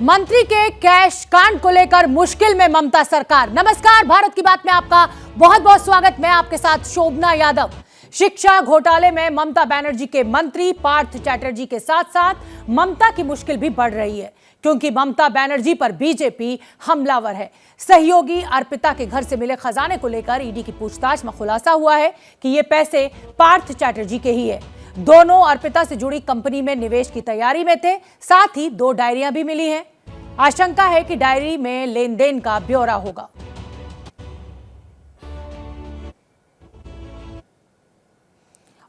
मंत्री के कैश कांड को लेकर मुश्किल में ममता सरकार। नमस्कार, भारत की बात में आपका बहुत बहुत स्वागत। मैं आपके साथ शोभना यादव। शिक्षा घोटाले में ममता बनर्जी के मंत्री पार्थ चैटर्जी के साथ साथ ममता की मुश्किल भी बढ़ रही है, क्योंकि ममता बनर्जी पर बीजेपी हमलावर है। सहयोगी अर्पिता के घर से मिले खजाने को लेकर ईडी की पूछताछ में खुलासा हुआ है कि ये पैसे पार्थ चैटर्जी के ही है। दोनों अर्पिता से जुड़ी कंपनी में निवेश की तैयारी में थे। साथ ही 2 डायरियां भी मिली हैं। आशंका है कि डायरी में लेन देन का ब्यौरा होगा।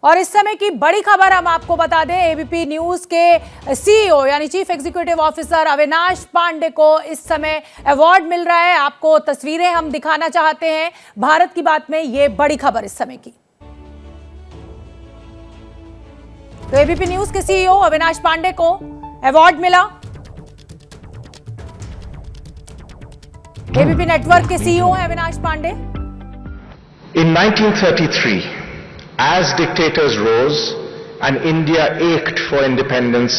और इस समय की बड़ी खबर हम आपको बता दें, एबीपी न्यूज के सीईओ यानी chief executive officer Avinash Pandey को इस समय अवार्ड मिल रहा है। आपको तस्वीरें हम दिखाना चाहते हैं। भारत की बात में यह बड़ी खबर इस समय की। तो एबीपी न्यूज के सीईओ अविनाश पांडे को अवार्ड मिला। एबीपी नेटवर्क के सीईओ हैं Avinash Pandey. In 1933, as dictators rose and India ached for independence,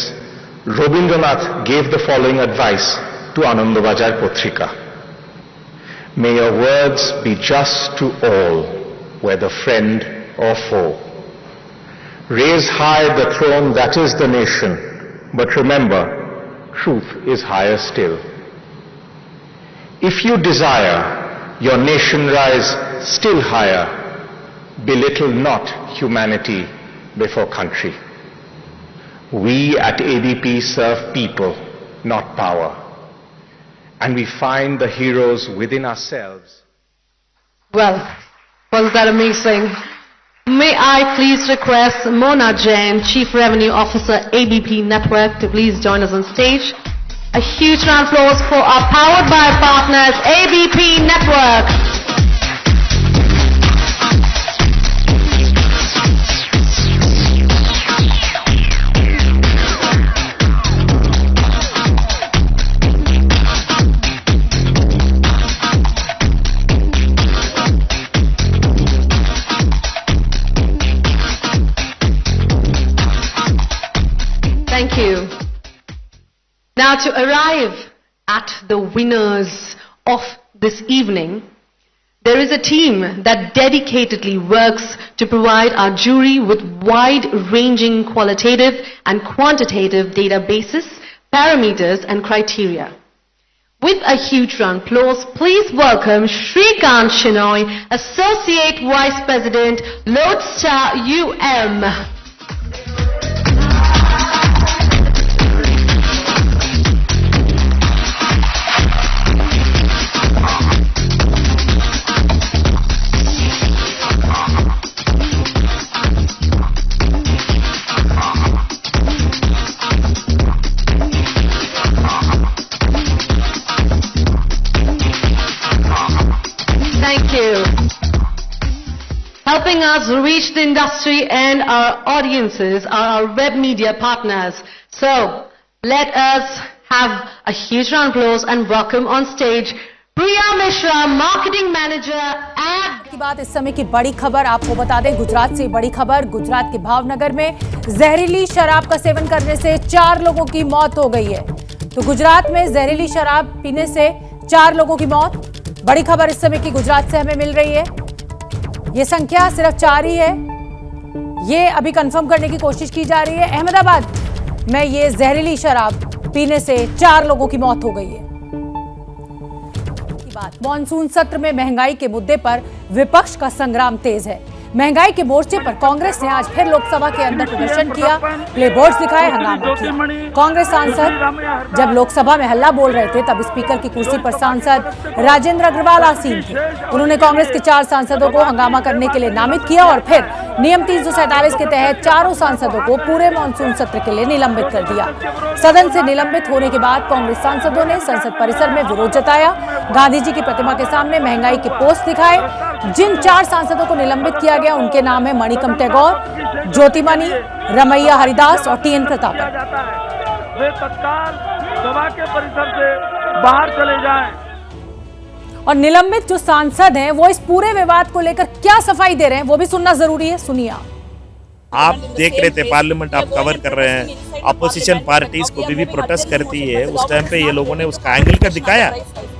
Rabindranath gave the following advice to Anandabazar Potrika. May your words be just to all, whether friend or foe. Raise high the throne that is the nation, but remember, truth is higher still. If you desire your nation rise still higher, belittle not humanity before country. We at ABP serve people, not power. And we find the heroes within ourselves. Well, wasn't that amazing? May I please request Mona Jain, Chief Revenue Officer, ABP Network, to please join us on stage. A huge round of applause for our powered by partners, ABP Network. Thank you. Now, to arrive at the winners of this evening, there is a team that dedicatedly works to provide our jury with wide-ranging qualitative and quantitative databases, parameters and criteria. With a huge round of applause, please welcome Shrikant Shenoy, Associate Vice President, Lodestar UM. Thank you. Helping us reach the industry and our audiences are our web media partners. So, let us have a huge round of applause and welcome on stage Priya Mishra, Marketing Manager at... की बात इस समय की बड़ी खबर आपको बता दें, गुजरात से बड़ी खबर। गुजरात के भावनगर में जहरीली शराब का सेवन करने से 4 लोगों की मौत हो गई है। तो गुजरात में जहरीली शराब पीने से 4 लोगों की मौत। बड़ी खबर इस समय की गुजरात से हमें मिल रही है। ये संख्या सिर्फ 4 ही है, ये अभी कंफर्म करने की कोशिश की जा रही है। अहमदाबाद में ये जहरीली शराब पीने से 4 लोगों की मौत हो गई है। मॉनसून सत्र में महंगाई के मुद्दे पर विपक्ष का संग्राम तेज है। महंगाई के मोर्चे पर कांग्रेस ने आज फिर लोकसभा के अंदर प्रदर्शन किया, प्ले बोर्ड्स दिखाए, हंगामा किया। कांग्रेस सांसद जब लोकसभा में हल्ला बोल रहे थे, तब स्पीकर की कुर्सी पर सांसद राजेंद्र अग्रवाल आसीन थे। उन्होंने कांग्रेस के 4 सांसदों को हंगामा करने के लिए नामित किया और फिर नियम 347 के तहत 4 सांसदों को पूरे मानसून सत्र के लिए निलंबित कर दिया। सदन से निलंबित होने के बाद कांग्रेस सांसदों ने संसद परिसर में विरोध जताया, गांधी जी की प्रतिमा के सामने महंगाई के पोस्ट दिखाए। जिन 4 सांसदों को निलंबित किया गया उनके नाम है मणिकम टैगोर, ज्योतिमणि, रमैया हरिदास और टीएन प्रतापन। वे तत्काल सभा के परिसर से बाहर चले जाएं। और निलंबित जो सांसद हैं वो इस पूरे विवाद को लेकर क्या सफाई दे रहे हैं वो भी सुनना जरूरी है। सुनिए आप। आप देख रहे थे पार्लियामेंट, आप कवर कर रहे हैं, अपोजिशन पार्टीज को भी प्रोटेस्ट करती है, उस टाइम पे ये लोगों ने उसका एंगल का दिखाया,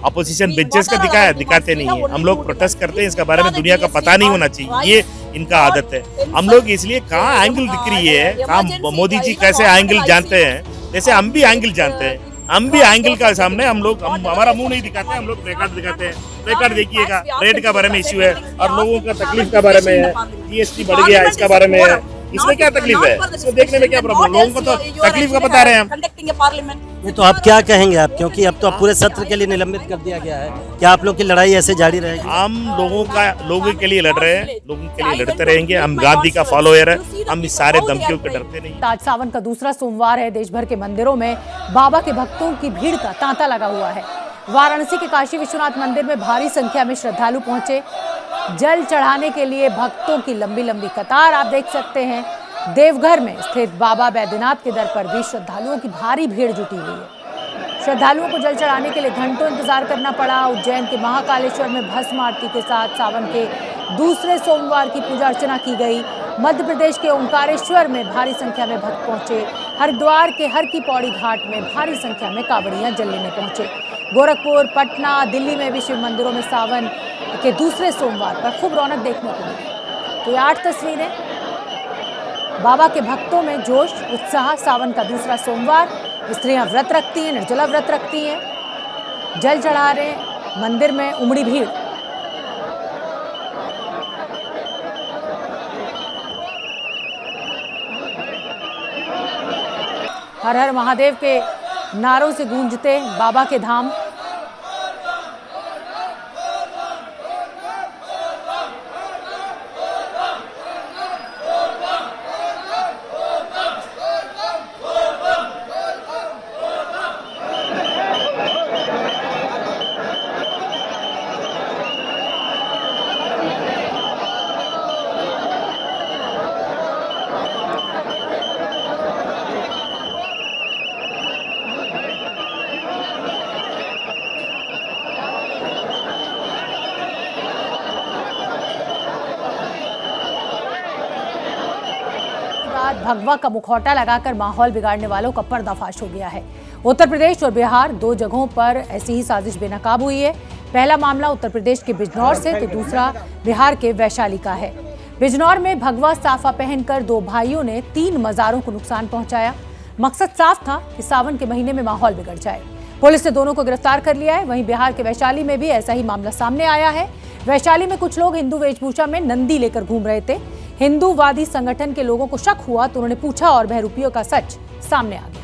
अपोजिशन बेंचेस का दिखाया, दिखाते नहीं है। हम लोग प्रोटेस्ट करते हैं, इसका बारे में दुनिया का पता नहीं होना चाहिए, ये इनका आदत है। हम लोग इसलिए कहाँ एंगल दिख रही है, कहाँ मोदी जी कैसे एंगल जानते हैं, जैसे हम भी एंगल जानते हैं, हम भी एंगल का सामने हमारा मुंह नहीं दिखाते, हम लोग रिकॉर्ड दिखाते हैं। रिकॉर्ड देखिएगा, रेट का बारे में इश्यू है और लोगों का तकलीफ का बारे में है, जीएसटी बढ़ गया इसका बारे में है, इसमें क्या तकलीफ है, इसको देखने में क्या प्रॉब्लम, लोगों को तो तकलीफ का बता रहे हैं हम। ये तो आप क्या कहेंगे आप, क्योंकि अब तो आप पूरे सत्र के लिए निलंबित कर दिया गया है, क्या आप लोग की लड़ाई ऐसे जारी रहेगी? हम लोगों के लिए लड़ रहे हैं, लोगों के लिए लड़ते रहेंगे। हम गांधी का फॉलोअर है, हम इस सारे धमकियों के डरते नहीं। आज सावन का दूसरा सोमवार है। देश भर के मंदिरों में बाबा के भक्तों की भीड़ का तांता लगा हुआ है। वाराणसी के काशी विश्वनाथ मंदिर में भारी संख्या में श्रद्धालु पहुंचे। जल चढ़ाने के लिए भक्तों की लंबी लंबी कतार आप देख सकते हैं। देवघर में स्थित बाबा बैद्यनाथ के दर पर भी श्रद्धालुओं की भारी भीड़ जुटी हुई है। श्रद्धालुओं को जल चढ़ाने के लिए घंटों इंतजार करना पड़ा। उज्जैन के महाकालेश्वर में भस्म आरती के साथ सावन के दूसरे सोमवार की पूजा अर्चना की गई। मध्य प्रदेश के ओंकारेश्वर में भारी संख्या में भक्त पहुंचे। हरिद्वार के हर की पौड़ी घाट में भारी संख्या में कांवड़ियां जल लेने पहुंचे। गोरखपुर, पटना, दिल्ली में भी शिव मंदिरों में सावन के दूसरे सोमवार पर खूब रौनक देखने को मिली। तो ये 8 तस्वीरें, बाबा के भक्तों में जोश उत्साह। सावन का दूसरा सोमवार, स्त्रियां व्रत रखती हैं, निर्जला व्रत रखती हैं, जल चढ़ा रहे हैं, मंदिर में उमड़ी भीड़। हर हर महादेव के नारों से गूंजते बाबा के धाम। भगवा का मुखौटा लगाकर माहौल बिगाड़ने वालों का पर्दाफाश हो गया है। उत्तर प्रदेश और बिहार 2 जगहों पर ऐसी ही साजिश बेनकाब हुई है। पहला मामला उत्तर प्रदेश के बिजनौर से तो दूसरा बिहार के वैशाली का है। बिजनौर में भगवा साफा पहनकर 2 भाइयों ने 3 मजारों को नुकसान पहुंचाया। मकसद साफ था कि सावन के महीने में माहौल बिगड़ जाए। पुलिस ने दोनों को गिरफ्तार कर लिया है। वहीं बिहार के वैशाली में भी ऐसा ही मामला सामने आया है। वैशाली में कुछ लोग हिंदू वेशभूषा में नंदी लेकर घूम रहे थे। हिंदूवादी संगठन के लोगों को शक हुआ तो उन्होंने पूछा और बहरूपियों का सच सामने आ गया।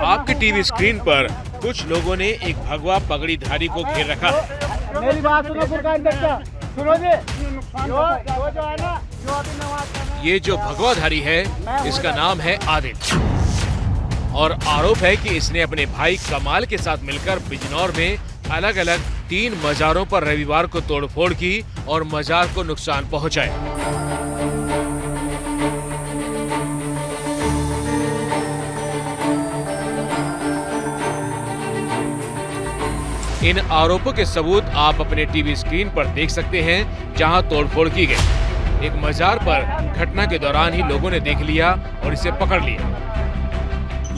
आपके टीवी स्क्रीन पर कुछ लोगों ने एक भगवा पगड़ीधारी को घेर रखा है। मेरी बात सुनो, सुनो जी, जो है ना, जो अभी नमाज ये जो भगवाधारी है इसका नाम है आदित्य और आरोप है कि इसने अपने भाई कमाल के साथ मिलकर बिजनौर में अलग अलग 3 मजारों पर रविवार को तोड़फोड़ की और मजार को नुकसान पहुंचाया। इन आरोपों के सबूत आप अपने टीवी स्क्रीन पर देख सकते हैं, जहां तोड़फोड़ की गई। एक मजार पर घटना के दौरान ही लोगों ने देख लिया और इसे पकड़ लिया।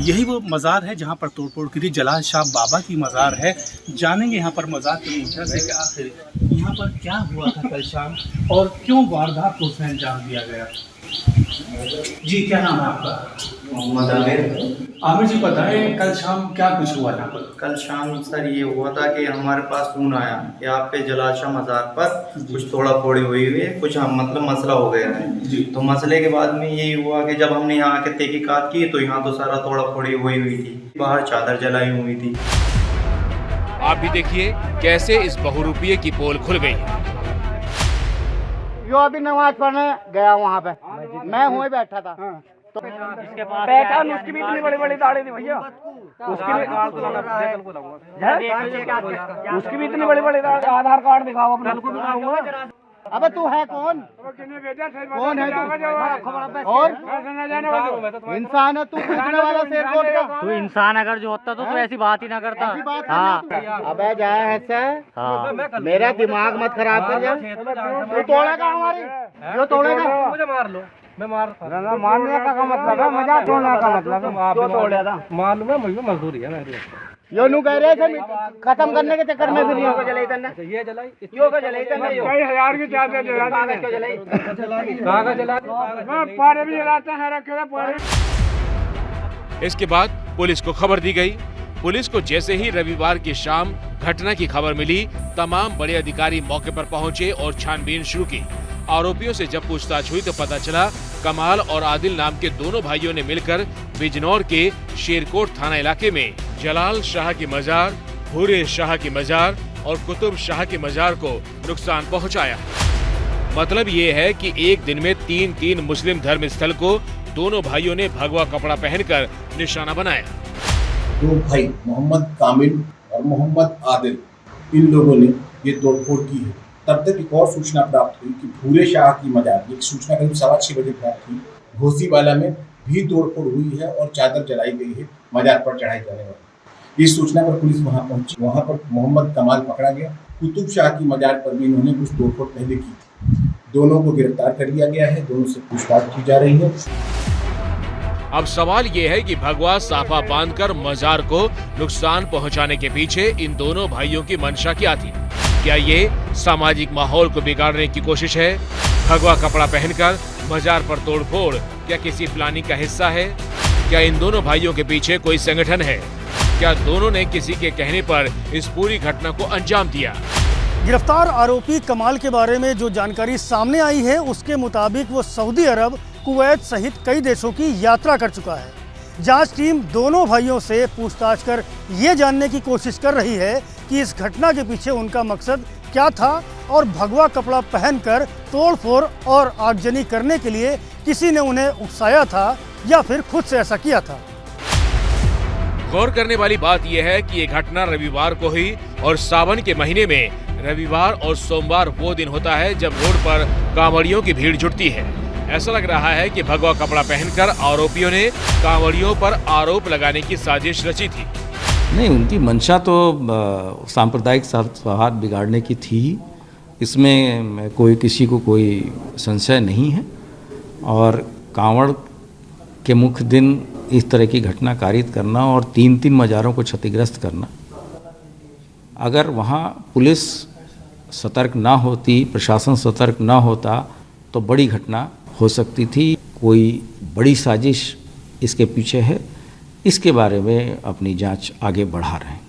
यही वो मज़ार है जहाँ पर तोड़फोड़ की थी। जलाल शाह बाबा की मज़ार है। जानेंगे यहाँ पर मज़ार के मुखिया से कि आखिर यहाँ पर क्या हुआ था कल शाम और क्यों वारदात को उसने अंजाम दिया गया। जी, क्या नाम है आपका? मोहम्मद आमिर जी, बताएं कल शाम क्या कुछ हुआ यहाँ पर? कल शाम सर ये हुआ था कि हमारे पास फोन आया कि आपके जलाल शाह मज़ार पर कुछ तोड़ा फोड़ी हुई है, कुछ मतलब मसला हो गया है। तो मसले के बाद में यही हुआ कि जब हमने यहाँ आके तहकीकात की तो यहाँ तो सारा तोड़ा फोड़ी हुई थी, बाहर चादर जलाई हुई थी। आप भी देखिए कैसे इस बहुरूपिये की पोल खुल गई है। जो अभी नमाज पढ़ने गया वहाँ पे, मैं वहीं बैठा था, तो पहचान उसकी भी इतनी बड़ी बड़ी दाढ़ी थी भैया, उसकी भी इतनी बड़ी बड़ी दाढ़ी। आधार कार्ड दिखाओ अपना। अबे तू है कौन? कौन है तू? और इंसान है तू, पूछने वाला शेरकोट का? तू इंसान अगर जो होता तो ऐसी बात ही ना करता। ऐसी बात अबे जा ऐसा मेरा दिमाग मत खराब कर जा। तू तोड़ेगा हमारी, जो तोड़ेगा मुझे मार लो, मैं मारने का मतलब है, मजाक तोड़ने का मतलब है। जो तोड़ेगा मार लूंगा, मुझे मजदूरी है मेरी। यो नू कह रहे थे खत्म करने के चक्कर में फिर ये जलाई यो को जलाई कई हजार की चादर जला कागज को जलाई कागज जला पारे भी जलाते हैं रखे पारे। इसके बाद पुलिस को खबर दी गई। पुलिस को जैसे ही रविवार की शाम घटना की खबर मिली, तमाम बड़े अधिकारी मौके पर पहुंचे और छानबीन शुरू की। आरोपियों से जब पूछताछ हुई तो पता चला कमाल और आदिल नाम के दोनों भाइयों ने मिलकर बिजनौर के शेरकोट थाना इलाके में जलाल शाह की मजार, भूरे शाह की मजार और कुतुब शाह की मजार को नुकसान पहुंचाया। मतलब ये है कि एक दिन में 3 मुस्लिम धर्म स्थल को दोनों भाइयों ने भगवा कपड़ा पहनकर निशाना बनाया। दो भाई मोहम्मद कामिल और मोहम्मद आदिल, इन लोगों ने ये तोड़फोड़ की है। तब तक एक और सूचना प्राप्त हुई कि भूरे शाह की मजार, एक सूचना करीब 6:15 बजे प्राप्त हुई, घोसीवाला में भी तोड़फोड़ हुई है और चादर जलाई गई है मजार पर चढ़ाई जाने वाली। इस सूचना पर पुलिस वहां पहुंची। वहां पर मोहम्मद कमाल पकड़ा गया। कुतुब शाह की मजार पर भी इन्होंने कुछ तोड़फोड़ पहले की थी। दोनों को गिरफ्तार कर लिया गया है, दोनों से पूछताछ की जा रही है। अब सवाल ये है कि भगवा साफा बांधकर मजार को नुकसान पहुंचाने के पीछे इन दोनों भाइयों की मंशा क्या थी? क्या ये सामाजिक माहौल को बिगाड़ने की कोशिश है? भगवा कपड़ा पहनकर मजार पर तोड़फोड़ क्या किसी प्लानिंग का हिस्सा है? क्या इन दोनों भाइयों के पीछे कोई संगठन है? क्या दोनों ने किसी के कहने पर इस पूरी घटना को अंजाम दिया? गिरफ्तार आरोपी कमाल के बारे में जो जानकारी सामने आई है उसके मुताबिक वो सऊदी अरब, कुवैत सहित कई देशों की यात्रा कर चुका है। जांच टीम दोनों भाइयों से पूछताछ कर ये जानने की कोशिश कर रही है कि इस घटना के पीछे उनका मकसद क्या था और भगवा कपड़ा पहनकर तोड़फोड़ और आगजनी करने के लिए किसी ने उन्हें उकसाया था या फिर खुद से ऐसा किया था। गौर करने वाली बात यह है कि ये घटना रविवार को हुई और सावन के महीने में रविवार और सोमवार वो दिन होता है जब रोड पर कांवड़ियों की भीड़ जुटती है। ऐसा लग रहा है कि भगवा कपड़ा पहनकर आरोपियों ने कांवड़ियों पर आरोप लगाने की साजिश रची थी। नहीं, उनकी मंशा तो सांप्रदायिक सौहार्द बिगाड़ने की थी ही, इसमें कोई किसी को कोई संशय नहीं है। और कांवड़ के मुख्य दिन इस तरह की घटना कारित करना और 3 मजारों को क्षतिग्रस्त करना, अगर वहाँ पुलिस सतर्क ना होती, प्रशासन सतर्क ना होता तो बड़ी घटना हो सकती थी। कोई बड़ी साजिश इसके पीछे है, इसके बारे में अपनी जांच आगे बढ़ा रहे हैं।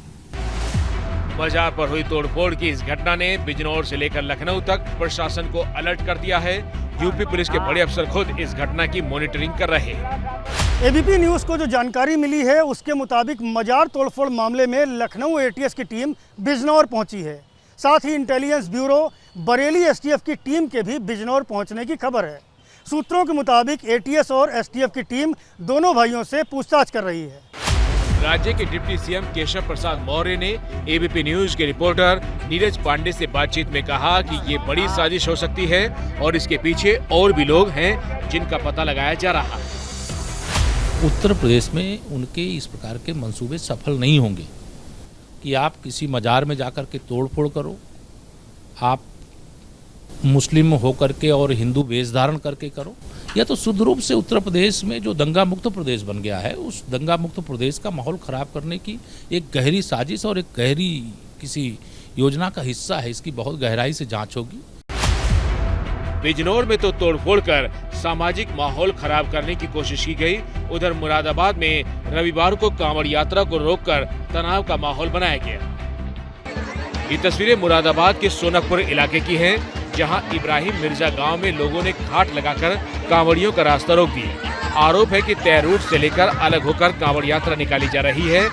बाजार पर हुई तोड़फोड़ की इस घटना ने बिजनौर से लेकर लखनऊ तक प्रशासन को अलर्ट कर दिया है। यूपी पुलिस के बड़े अफसर खुद इस घटना की मॉनिटरिंग कर रहे हैं। एबीपी न्यूज़ को जो जानकारी मिली है उसके मुताबिक मजार तोड़फोड़ मामले में लखनऊ एटीएस की टीम बिजनौर पहुंची है। साथ ही इंटेलिजेंस ब्यूरो बरेली एसटीएफ की टीम के भी बिजनौर पहुंचने की खबर है। सूत्रों के मुताबिक एटीएस और एसटीएफ की टीम दोनों भाइयों से पूछताछ कर रही है। राज्य के डिप्टी सीएम केशव प्रसाद मौर्य ने एबीपी न्यूज के रिपोर्टर नीरज पांडे से बातचीत में कहा कि ये बड़ी साजिश हो सकती है और इसके पीछे और भी लोग हैं जिनका पता लगाया जा रहा है। उत्तर प्रदेश में उनके इस प्रकार के मंसूबे सफल नहीं होंगे कि आप किसी मजार में जाकर के तोड़फोड़ करो, आप मुस्लिम होकर के और हिंदू वेश धारण करके करो, या तो शुद्ध रूप से उत्तर प्रदेश में जो दंगा मुक्त प्रदेश बन गया है उस दंगा मुक्त प्रदेश का माहौल खराब करने की एक गहरी साजिश और एक गहरी किसी योजना का हिस्सा है। इसकी बहुत गहराई से जांच होगी। बिजनौर में तो तोड़फोड़ कर सामाजिक माहौल खराब करने की कोशिश की गई। उधर मुरादाबाद में रविवार को कांवड़ यात्रा को रोककर तनाव का माहौल बनाया गया। ये तस्वीरें मुरादाबाद के सोनकपुर इलाके की हैं, जहां इब्राहिम मिर्जा गांव में लोगों ने घाट लगाकर कांवड़ियों का रास्ता रोक दिया। आरोप है कि तय रूट से लेकर अलग होकर कांवड़ यात्रा निकाली जा रही है।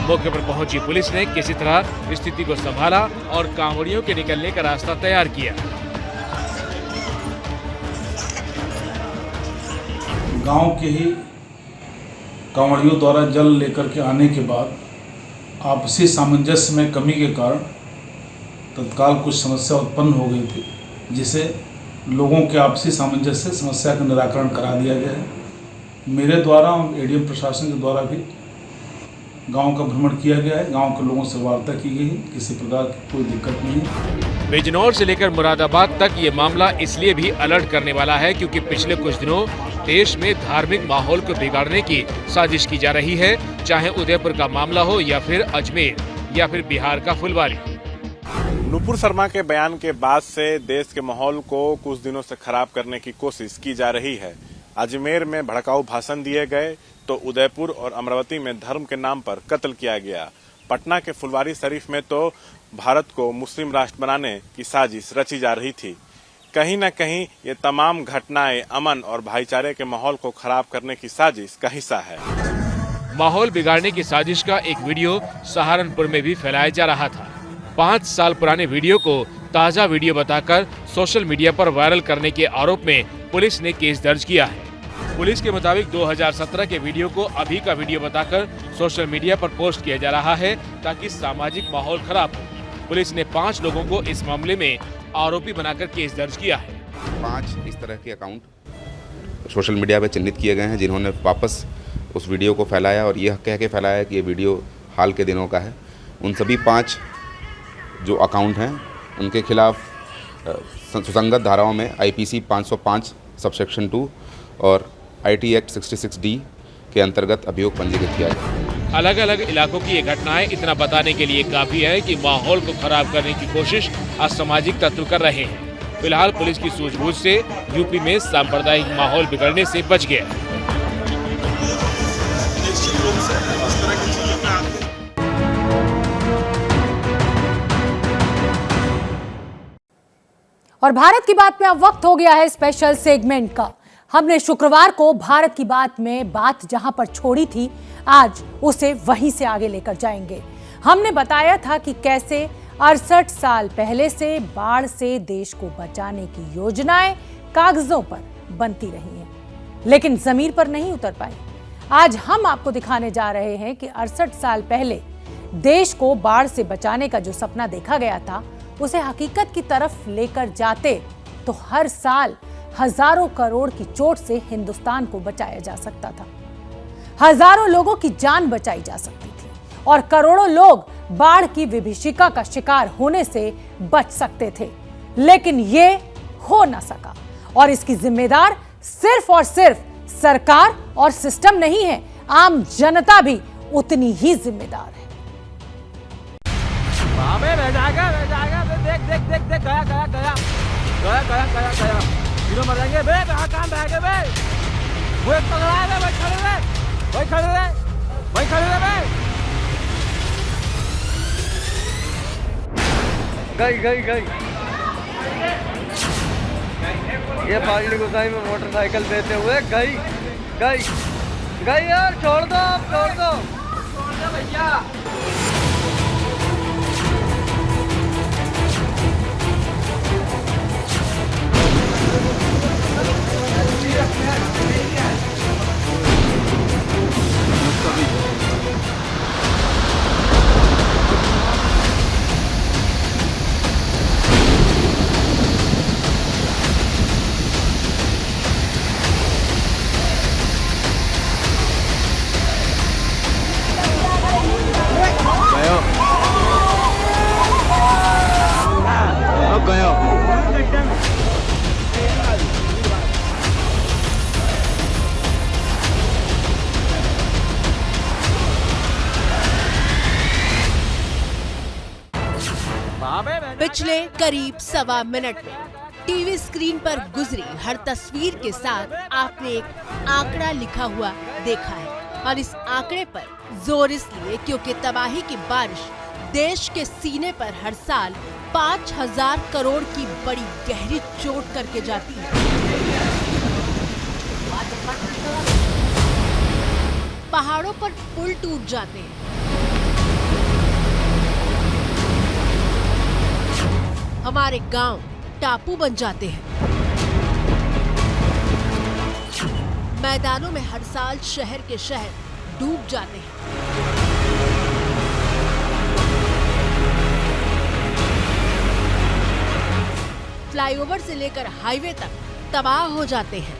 मौके पर पहुंची पुलिस ने किसी तरह स्थिति को संभाला और कांवड़ियों के निकलने का रास्ता तैयार किया। गांव के ही कांवड़ियों द्वारा जल लेकर के आने के बाद आपसी सामंजस्य में कमी के कारण तत्काल कुछ समस्या उत्पन्न हो गई थी, जिसे लोगों के आपसी सामंजस्य से समस्या का निराकरण करा दिया गया है। मेरे द्वारा और एडीएम प्रशासन के द्वारा भी गांव का भ्रमण किया गया है, गांव के लोगों से वार्ता की गई है, किसी प्रकार की कोई दिक्कत नहीं है। बिजनौर से लेकर मुरादाबाद तक ये मामला इसलिए भी अलर्ट करने वाला है क्योंकि पिछले कुछ दिनों देश में धार्मिक माहौल को बिगाड़ने की साजिश की जा रही है, चाहे उदयपुर का मामला हो या फिर अजमेर या फिर बिहार का फुलवारी। नुपुर शर्मा के बयान के बाद से देश के माहौल को कुछ दिनों से खराब करने की कोशिश की जा रही है। अजमेर में भड़काऊ भाषण दिए गए तो उदयपुर और अमरावती में धर्म के नाम पर कत्ल किया गया। पटना के फुलवारी शरीफ में तो भारत को मुस्लिम राष्ट्र बनाने की साजिश रची जा रही थी। कहीं न कहीं ये तमाम घटनाएं अमन और भाईचारे के माहौल को खराब करने की साजिश का हिस्सा है। माहौल बिगाड़ने की साजिश का एक वीडियो सहारनपुर में भी फैलाया जा रहा था। 5 साल पुराने वीडियो को ताजा वीडियो बताकर सोशल मीडिया पर वायरल करने के आरोप में पुलिस ने केस दर्ज किया है। पुलिस के मुताबिक 2017 के वीडियो को अभी का वीडियो बताकर सोशल मीडिया पर पोस्ट किया जा रहा है ताकि सामाजिक माहौल खराब हो। पुलिस ने 5 लोगों को इस मामले में आरोपी बनाकर केस दर्ज किया है। 5 इस तरह के अकाउंट सोशल मीडिया पे चिन्हित किए गए हैं जिन्होंने वापस उस वीडियो को फैलाया और यह कह के फैलाया कि ये वीडियो हाल के दिनों का है। उन सभी 5 जो अकाउंट हैं उनके खिलाफ सुसंगत धाराओं में आईपीसी 505 सबसेक्शन 2 और आईटी एक्ट 66D के अंतर्गत अभियोग पंजीकृत किया गया। अलग अलग इलाकों की ये घटनाएं इतना बताने के लिए काफी है कि माहौल को खराब करने की कोशिश असामाजिक तत्व कर रहे हैं। फिलहाल पुलिस की सूझबूझ से यूपी में सांप्रदायिक माहौल बिगड़ने से बच गया। और भारत की बात में अब वक्त हो गया है स्पेशल सेगमेंट का। हमने शुक्रवार को भारत की बात में बात जहां पर छोड़ी थी, आज उसे वहीं से आगे लेकर जाएंगे। हमने बताया था कि कैसे 68 साल पहले से बाढ़ से देश को बचाने की योजनाएं कागजों पर बनती रही हैं, लेकिन जमीन पर नहीं उतर पाई। आज हम आपको दिखाने जा रहे हैं कि 68 साल पहले देश को बाढ़ से बचाने का जो सपना देखा गया था, उसे हकीकत की तरफ लेकर जाते तो हर साल हजारों करोड़ की चोट से हिंदुस्तान को बचाया जा सकता था, हजारों लोगों की जान बचाई जा सकती थी और करोड़ों लोग बाढ़ की विभीषिका का शिकार होने से बच सकते थे। लेकिन ये हो न सका और इसकी जिम्मेदार सिर्फ और सिर्फ सरकार और सिस्टम नहीं है, आम जनता भी उतनी ही जिम्मेदार है। देख देख देख देख गया गया गया गया गया गया गया तीनों मर जाएंगे बे। कहाँ काम रहेगा बे? वो एक पकड़ा है बे, भाई खड़े रहे, भाई खड़े रहे, भाई खड़े रहे बे। गई गई गई ये पार्टी गुसाई में मोटरसाइकिल देते हुए गई गई गई यार, छोड़ दो आप, छोड़ दो भैया। पिछले करीब 1.25 मिनट में टीवी स्क्रीन पर गुजरी हर तस्वीर के साथ आपने एक आंकड़ा लिखा हुआ देखा है, और इस आंकड़े पर जोर इसलिए क्योंकि तबाही की बारिश देश के सीने पर हर साल 5000 करोड़ की बड़ी गहरी चोट करके जाती है। पहाड़ों पर पुल टूट जाते हैं, हमारे गांव टापू बन जाते हैं, मैदानों में हर साल शहर के शहर डूब जाते हैं। फ्लाईओवर से लेकर हाईवे तक तबाह हो जाते हैं।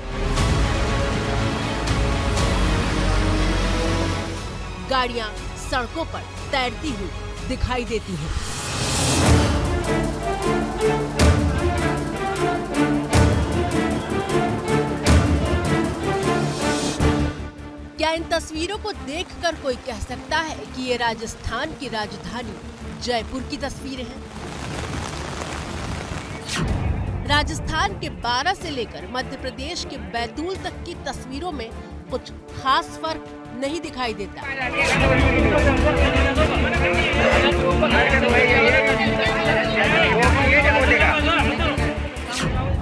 गाड़ियां सड़कों पर तैरती हुई दिखाई देती हैं। क्या इन तस्वीरों को देखकर कोई कह सकता है कि ये राजस्थान की राजधानी जयपुर की तस्वीरें हैं? राजस्थान के 12 से लेकर मध्य प्रदेश के बैतूल तक की तस्वीरों में कुछ खास फर्क नहीं दिखाई देता।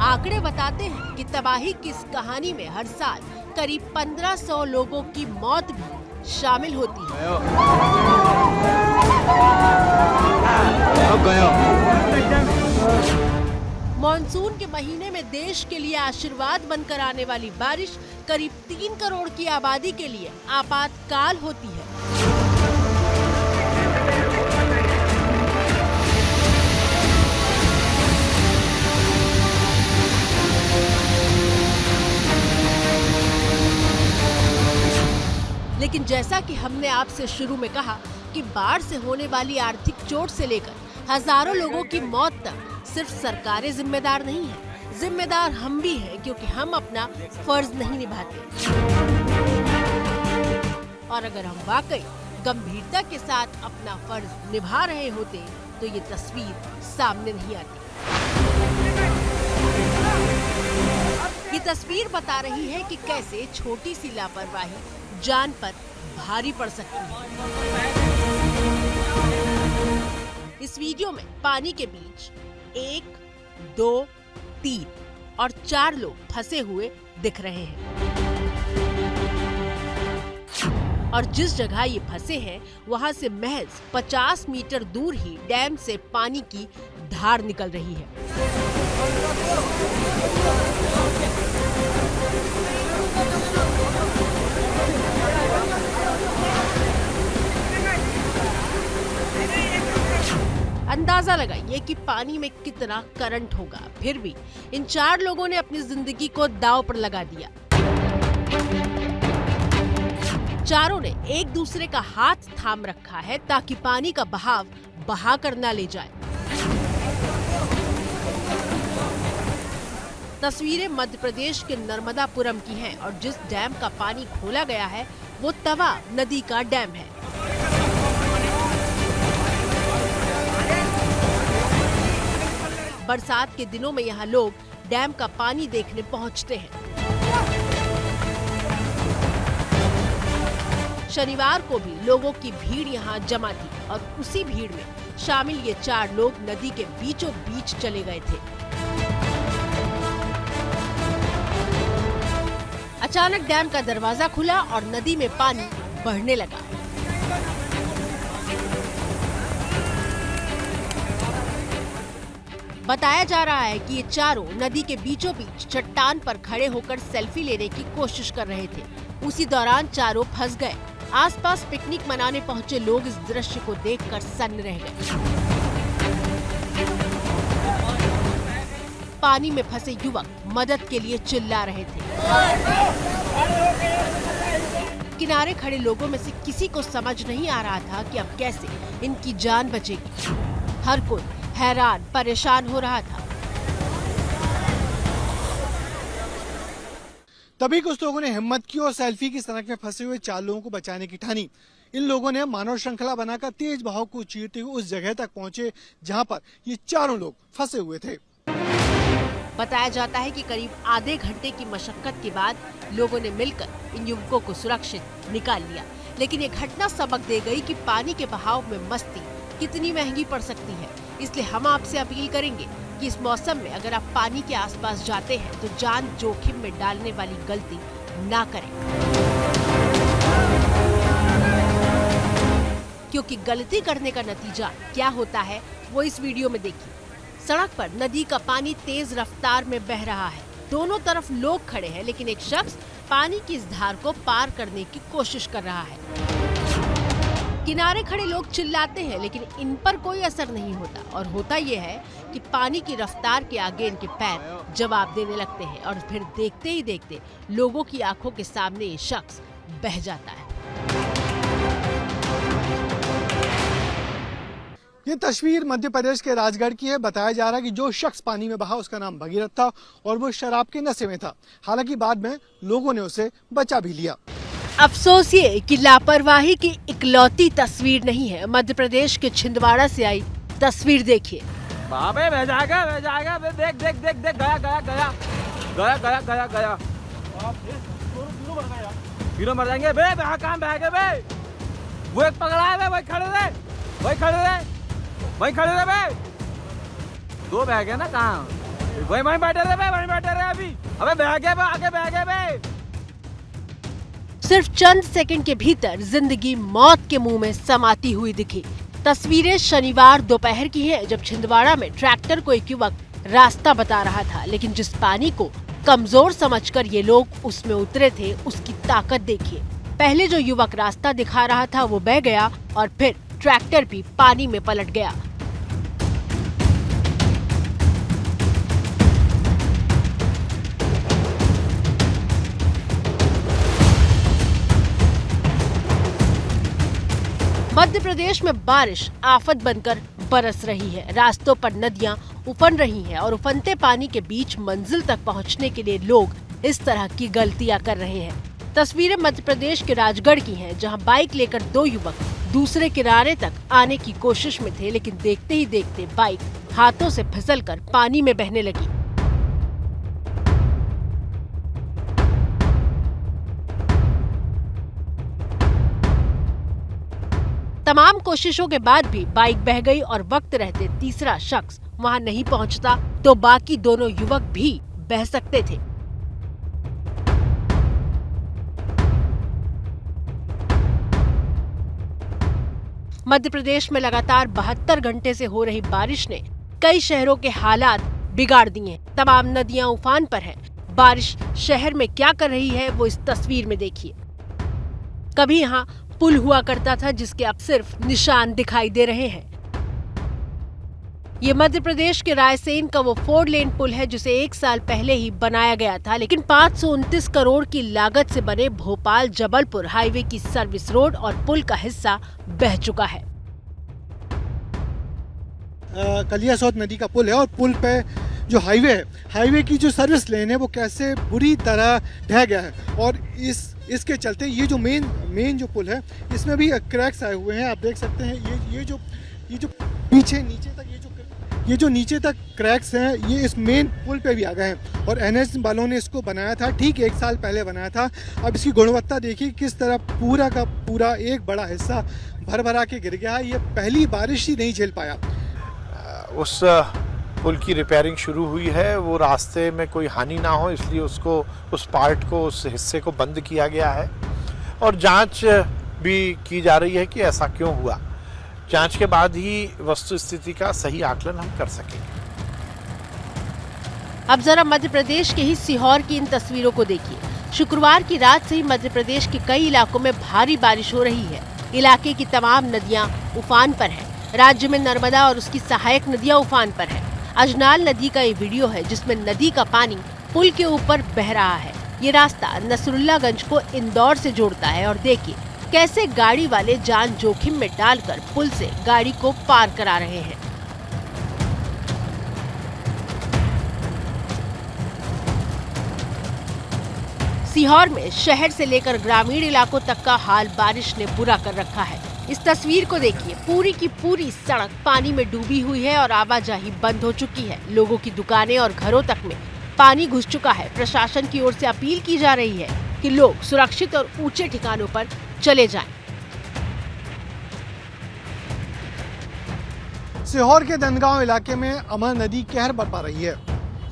आंकड़े बताते हैं कि तबाही की इस कहानी में हर साल करीब 1500 लोगों की मौत भी शामिल होती है। मॉनसून के महीने में देश के लिए आशीर्वाद बनकर आने वाली बारिश करीब 3 करोड़ की आबादी के लिए आपातकाल होती है। लेकिन जैसा कि हमने आपसे शुरू में कहा कि बाढ़ से होने वाली आर्थिक चोट से लेकर हजारों लोगों की मौत तक सिर्फ सरकारें जिम्मेदार नहीं हैं, जिम्मेदार हम भी हैं क्योंकि हम अपना फर्ज नहीं निभाते। और अगर हम वाकई गंभीरता के साथ अपना फर्ज निभा रहे होते तो ये तस्वीर सामने नहीं आती। ये तस्वीर बता रही है कि कैसे छोटी सी लापरवाही जान पर भारी पड़ सकती है। इस वीडियो में पानी के बीच 1, 2, 3 और 4 लोग फंसे हुए दिख रहे हैं। और जिस जगह ये फंसे हैं वहां से महज 50 मीटर दूर ही डैम से पानी की धार निकल रही है। अंदाजा लगाइए कि पानी में कितना करंट होगा। फिर भी इन 4 लोगों ने अपनी जिंदगी को दांव पर लगा दिया। चारों ने एक दूसरे का हाथ थाम रखा है ताकि पानी का बहाव बहा कर ना ले जाए। तस्वीरें मध्य प्रदेश के नर्मदापुरम की हैं और जिस डैम का पानी खोला गया है वो तवा नदी का डैम है। बरसात के दिनों में यहाँ लोग डैम का पानी देखने पहुँचते हैं। शनिवार को भी लोगों की भीड़ यहाँ जमा थी और उसी भीड़ में शामिल ये 4 लोग नदी के बीचों बीच चले गए थे। अचानक डैम का दरवाजा खुला और नदी में पानी बढ़ने लगा। बताया जा रहा है कि ये चारों नदी के बीचों बीच चट्टान पर खड़े होकर सेल्फी लेने की कोशिश कर रहे थे। उसी दौरान चारों फंस गए। आसपास पिकनिक मनाने पहुंचे लोग इस दृश्य को देखकर सन्न रह गए। पानी में फंसे युवक मदद के लिए चिल्ला रहे थे। किनारे खड़े लोगों में से किसी को समझ नहीं आ रहा था कि अब कैसे इनकी जान बचेगी। हर कोई हैरान परेशान हो रहा था। तभी कुछ लोगों ने हिम्मत की और सेल्फी की सनक में फंसे हुए 4 लोगों को बचाने की ठानी। इन लोगों ने मानव श्रृंखला बनाकर तेज बहाव को चीरते हुए उस जगह तक पहुंचे जहां पर ये चारों लोग फंसे हुए थे। बताया जाता है कि करीब आधे घंटे की मशक्कत के बाद लोगों ने मिलकर इन युवकों को सुरक्षित निकाल लिया। लेकिन ये घटना सबक दे गई कि पानी के बहाव में मस्ती कितनी महंगी पड़ सकती है। इसलिए हम आपसे अपील करेंगे कि इस मौसम में अगर आप पानी के आसपास जाते हैं तो जान जोखिम में डालने वाली गलती ना करें, क्योंकि गलती करने का नतीजा क्या होता है वो इस वीडियो में देखिए। सड़क पर नदी का पानी तेज रफ्तार में बह रहा है। दोनों तरफ लोग खड़े हैं लेकिन एक शख्स पानी की इस धार को पार करने की कोशिश कर रहा है। किनारे खड़े लोग चिल्लाते हैं, लेकिन इन पर कोई असर नहीं होता। और होता यह है कि पानी की रफ्तार के आगे इनके पैर जवाब देने लगते हैं और फिर देखते ही देखते लोगों की आंखों के सामने ये शख्स बह जाता है। ये तस्वीर मध्य प्रदेश के राजगढ़ की है। बताया जा रहा है कि जो शख्स पानी में बहा उसका नाम भगीरथ था और वो शराब के नशे में था। हालांकि बाद में लोगों ने उसे बचा भी लिया। अफसोस ये कि लापरवाही की इकलौती तस्वीर नहीं है। मध्य प्रदेश के छिंदवाड़ा से आई तस्वीर देखिए। बाबे बह जाएगा देख देख देख देख गया हीरो मर जाएंगे बे। कहाँ बह गए बे? वो एक पकड़ा है बे, वही खड़े रहे बे। दो बह गए ना, कहाँ वही बैठे रहे अभी। अबे बह गए बे, आगे बह गए बे। सिर्फ चंद सेकंड के भीतर जिंदगी मौत के मुंह में समाती हुई दिखी। तस्वीरें शनिवार दोपहर की हैं, जब छिंदवाड़ा में ट्रैक्टर को एक युवक रास्ता बता रहा था। लेकिन जिस पानी को कमजोर समझकर ये लोग उसमें उतरे थे, उसकी ताकत देखिए। पहले जो युवक रास्ता दिखा रहा था वो बह गया और फिर ट्रैक्टर भी पानी में पलट गया। मध्य प्रदेश में बारिश आफत बनकर बरस रही है। रास्तों पर नदियां उफन रही हैं और उफनते पानी के बीच मंजिल तक पहुंचने के लिए लोग इस तरह की गलतियां कर रहे हैं। तस्वीरें मध्य प्रदेश के राजगढ़ की हैं, जहां बाइक लेकर दो युवक दूसरे किनारे तक आने की कोशिश में थे, लेकिन देखते ही देखते बाइक हाथों से फिसलकर पानी में बहने लगी। तमाम कोशिशों के बाद भी बाइक बह गई और वक्त रहते तीसरा शख्स वहां नहीं पहुंचता तो बाकी दोनों युवक भी बह सकते थे। मध्य प्रदेश में लगातार 72 घंटे से हो रही बारिश ने कई शहरों के हालात बिगाड़ दिए। तमाम नदियां उफान पर हैं। बारिश शहर में क्या कर रही है वो इस तस्वीर में देखिए। कभी यहाँ पुल हुआ करता था, जिसके अब सिर्फ निशान दिखाई दे रहे हैं। ये मध्य प्रदेश के रायसेन का वो 4 लेन पुल है जिसे 1 साल पहले ही बनाया गया था, लेकिन 529 करोड़ की लागत से बने भोपाल जबलपुर हाईवे की सर्विस रोड और पुल का हिस्सा बह चुका है। कलियासोत नदी का पुल है और पुल पे जो हाईवे है, हाईवे की जो सर्विस लेन है वो कैसे बुरी तरह ढह गया है। और इसके चलते ये जो मेन जो पुल है इसमें भी क्रैक्स आए हुए हैं। आप देख सकते हैं ये जो नीचे तक क्रैक्स हैं, ये इस मेन पुल पे भी आ गए हैं। और एनएच वालों ने इसको बनाया था, ठीक 1 साल पहले बनाया था। अब इसकी गुणवत्ता देखिए किस तरह पूरा का पूरा एक बड़ा हिस्सा भर के गिर गया है। ये पहली बारिश ही नहीं झेल पाया। उस पुल की रिपेयरिंग शुरू हुई है, वो रास्ते में कोई हानि ना हो इसलिए उसको उस पार्ट को उस हिस्से को बंद किया गया है और जांच भी की जा रही है कि ऐसा क्यों हुआ। जांच के बाद ही वस्तु स्थिति का सही आकलन हम कर सकेंगे। अब जरा मध्य प्रदेश के ही सीहोर की इन तस्वीरों को देखिए। शुक्रवार की रात से ही मध्य प्रदेश के कई इलाकों में भारी बारिश हो रही है। इलाके की तमाम नदियां उफान पर हैं। राज्य में नर्मदा और उसकी सहायक नदियां उफान पर हैं। अजनाल नदी का ये वीडियो है जिसमें नदी का पानी पुल के ऊपर बह रहा है। ये रास्ता नसरुल्लागंज को इंदौर से जोड़ता है और देखिए कैसे गाड़ी वाले जान जोखिम में डालकर पुल से गाड़ी को पार करा रहे हैं। सीहोर में शहर से लेकर ग्रामीण इलाकों तक का हाल बारिश ने बुरा कर रखा है। इस तस्वीर को देखिए, पूरी की पूरी सड़क पानी में डूबी हुई है और आवाजाही बंद हो चुकी है। लोगों की दुकानें और घरों तक में पानी घुस चुका है। प्रशासन की ओर से अपील की जा रही है कि लोग सुरक्षित और ऊंचे ठिकानों पर चले जाएं। सीहोर के दनगांव इलाके में अमर नदी कहर बरपा रही है।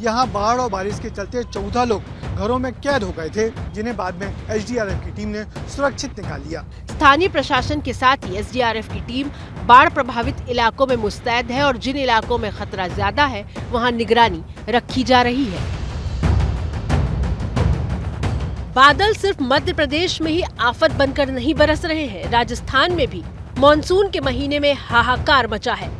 यहाँ बाढ़ और बारिश के चलते 14 लोग घरों में कैद हो गए थे, जिन्हें बाद में एसडीआरएफ की टीम ने सुरक्षित निकाल लिया। स्थानीय प्रशासन के साथ ही एसडीआरएफ की टीम बाढ़ प्रभावित इलाकों में मुस्तैद है और जिन इलाकों में खतरा ज्यादा है वहां निगरानी रखी जा रही है। बादल सिर्फ मध्य प्रदेश में ही आफत बनकर नहीं बरस रहे हैं, राजस्थान में भी मॉनसून के महीने में हाहाकार मचा है।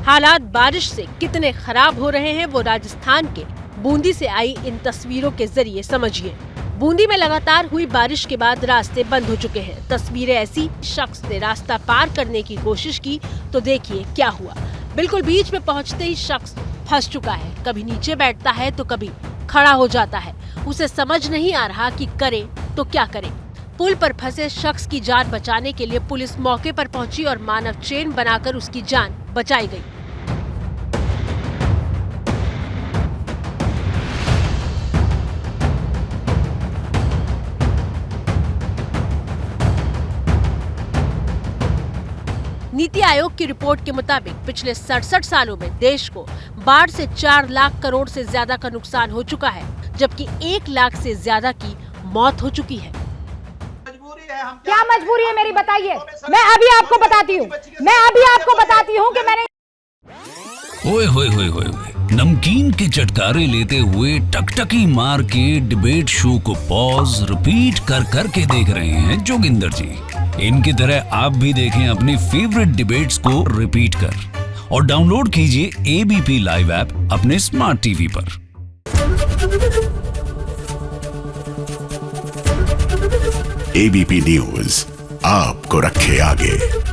हालात बारिश से कितने खराब हो रहे हैं वो राजस्थान के बूंदी से आई इन तस्वीरों के जरिए समझिए। बूंदी में लगातार हुई बारिश के बाद रास्ते बंद हो चुके हैं। तस्वीरें ऐसी, शख्स ने रास्ता पार करने की कोशिश की तो देखिए क्या हुआ। बिल्कुल बीच में पहुंचते ही शख्स फंस चुका है। कभी नीचे बैठता है तो कभी खड़ा हो जाता है। उसे समझ नहीं आ रहा कि करे तो क्या करे। पुल पर फंसे शख्स की जान बचाने के लिए पुलिस मौके पर पहुंची और मानव चेन बनाकर उसकी जान बचाई गई। नीति आयोग की रिपोर्ट के मुताबिक पिछले 67 सालों में देश को बाढ़ से 4 लाख करोड़ से ज्यादा का नुकसान हो चुका है, जबकि 1 लाख से ज्यादा की मौत हो चुकी है। क्या मजबूरी है मेरी, बताइए। मैं अभी आपको बताती हूँ कि मैंने ओए होए होए होए नमकीन के चटकारे लेते हुए टकटकी मार के डिबेट शो को पॉज रिपीट कर करके देख रहे हैं जोगिंदर जी। इनकी तरह आप भी देखें अपनी फेवरेट डिबेट्स को रिपीट कर और डाउनलोड कीजिए एबीपी लाइव ऐप अपने स्मार्ट टीवी पर। एबीपी न्यूज आपको रखे आगे।